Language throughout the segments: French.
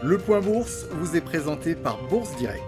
Le Point Bourse vous est présenté par Bourse Direct.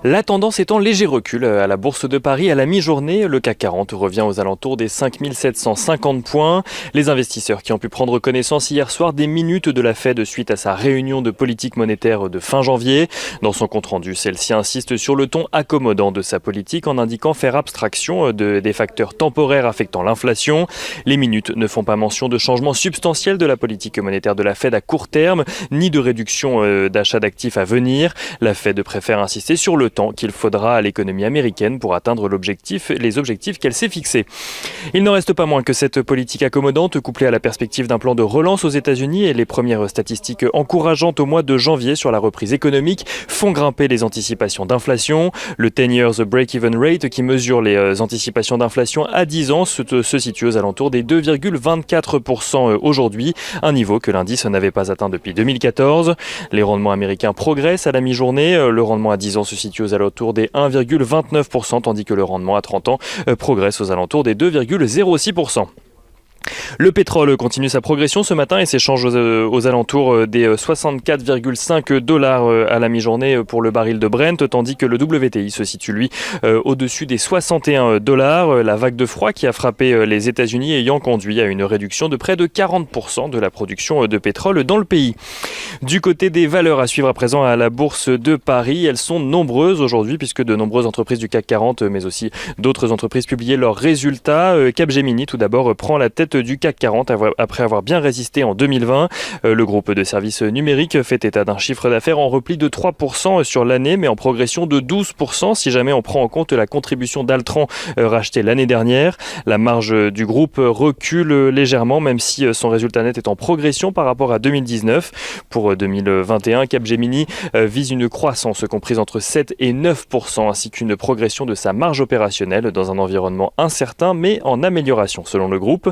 La tendance est en léger recul à la Bourse de Paris à la mi-journée. Le CAC 40 revient aux alentours des 5750 points. Les investisseurs qui ont pu prendre connaissance hier soir des minutes de la Fed suite à sa réunion de politique monétaire de fin janvier. Dans son compte-rendu, celle-ci insiste sur le ton accommodant de sa politique en indiquant faire abstraction des facteurs temporaires affectant l'inflation. Les minutes ne font pas mention de changements substantiels de la politique monétaire de la Fed à court terme, ni de réduction d'achat d'actifs à venir. La Fed préfère insister sur le temps qu'il faudra à l'économie américaine pour atteindre les objectifs qu'elle s'est fixés. Il n'en reste pas moins que cette politique accommodante, couplée à la perspective d'un plan de relance aux États-Unis et les premières statistiques encourageantes au mois de janvier sur la reprise économique, font grimper les anticipations d'inflation. Le 10 years break-even rate, qui mesure les anticipations d'inflation à 10 ans, se situe aux alentours des 2,24% aujourd'hui, un niveau que l'indice n'avait pas atteint depuis 2014. Les rendements américains progressent à la mi-journée. Le rendement à 10 ans se situe aux alentours des 1,29%, tandis que le rendement à 30 ans progresse aux alentours des 2,06%. Le pétrole continue sa progression ce matin et s'échange aux alentours des 64,5 dollars à la mi-journée pour le baril de Brent, tandis que le WTI se situe lui au-dessus des 61 dollars. La vague de froid qui a frappé les États-Unis ayant conduit à une réduction de près de 40% de la production de pétrole dans le pays. Du côté des valeurs à suivre à présent à la Bourse de Paris, elles sont nombreuses aujourd'hui puisque de nombreuses entreprises du CAC 40 mais aussi d'autres entreprises publiaient leurs résultats. Capgemini tout d'abord prend la tête du CAC 40 après avoir bien résisté en 2020. Le groupe de services numériques fait état d'un chiffre d'affaires en repli de 3% sur l'année, mais en progression de 12% si jamais on prend en compte la contribution d'Altran rachetée l'année dernière. La marge du groupe recule légèrement, même si son résultat net est en progression par rapport à 2019. Pour 2021, Capgemini vise une croissance comprise entre 7 et 9%, ainsi qu'une progression de sa marge opérationnelle dans un environnement incertain, mais en amélioration selon le groupe.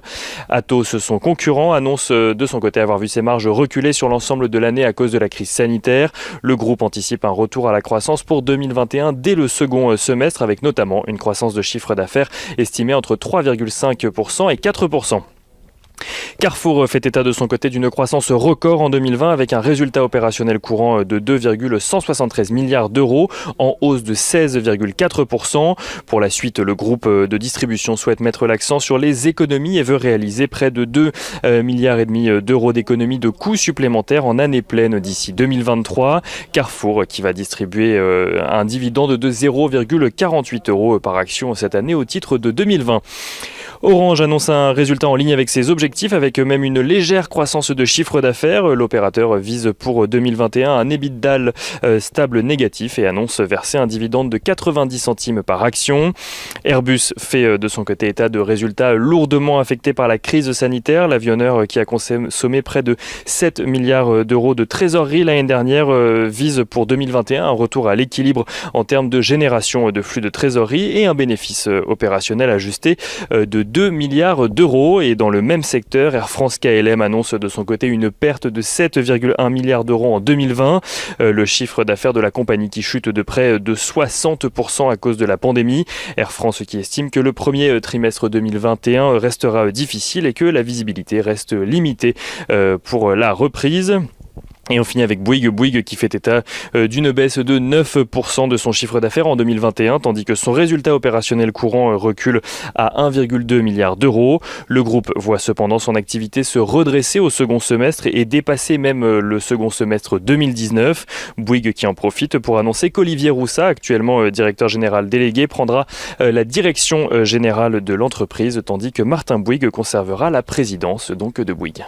Atos, son concurrent, annonce de son côté avoir vu ses marges reculer sur l'ensemble de l'année à cause de la crise sanitaire. Le groupe anticipe un retour à la croissance pour 2021 dès le second semestre, avec notamment une croissance de chiffre d'affaires estimée entre 3,5% et 4%. Carrefour fait état de son côté d'une croissance record en 2020 avec un résultat opérationnel courant de 2,173 milliards d'euros en hausse de 16,4%. Pour la suite, le groupe de distribution souhaite mettre l'accent sur les économies et veut réaliser près de 2,5 milliards d'euros d'économies de coûts supplémentaires en année pleine d'ici 2023. Carrefour qui va distribuer un dividende de 0,48 euros par action cette année au titre de 2020. Orange annonce un résultat en ligne avec ses objectifs, avec même une légère croissance de chiffre d'affaires. L'opérateur vise pour 2021 un EBITDA stable négatif et annonce verser un dividende de 90 centimes par action. Airbus fait de son côté état de résultats lourdement affectés par la crise sanitaire. L'avionneur qui a consommé près de 7 milliards d'euros de trésorerie l'année dernière vise pour 2021 un retour à l'équilibre en termes de génération de flux de trésorerie et un bénéfice opérationnel ajusté de 2 milliards d'euros. Et dans le même secteur, Air France KLM annonce de son côté une perte de 7,1 milliards d'euros en 2020. Le chiffre d'affaires de la compagnie qui chute de près de 60% à cause de la pandémie. Air France qui estime que le premier trimestre 2021 restera difficile et que la visibilité reste limitée pour la reprise. Et on finit avec Bouygues qui fait état d'une baisse de 9% de son chiffre d'affaires en 2021, tandis que son résultat opérationnel courant recule à 1,2 milliard d'euros. Le groupe voit cependant son activité se redresser au second semestre et dépasser même le second semestre 2019. Bouygues qui en profite pour annoncer qu'Olivier Roussat, actuellement directeur général délégué, prendra la direction générale de l'entreprise, tandis que Martin Bouygues conservera la présidence donc de Bouygues.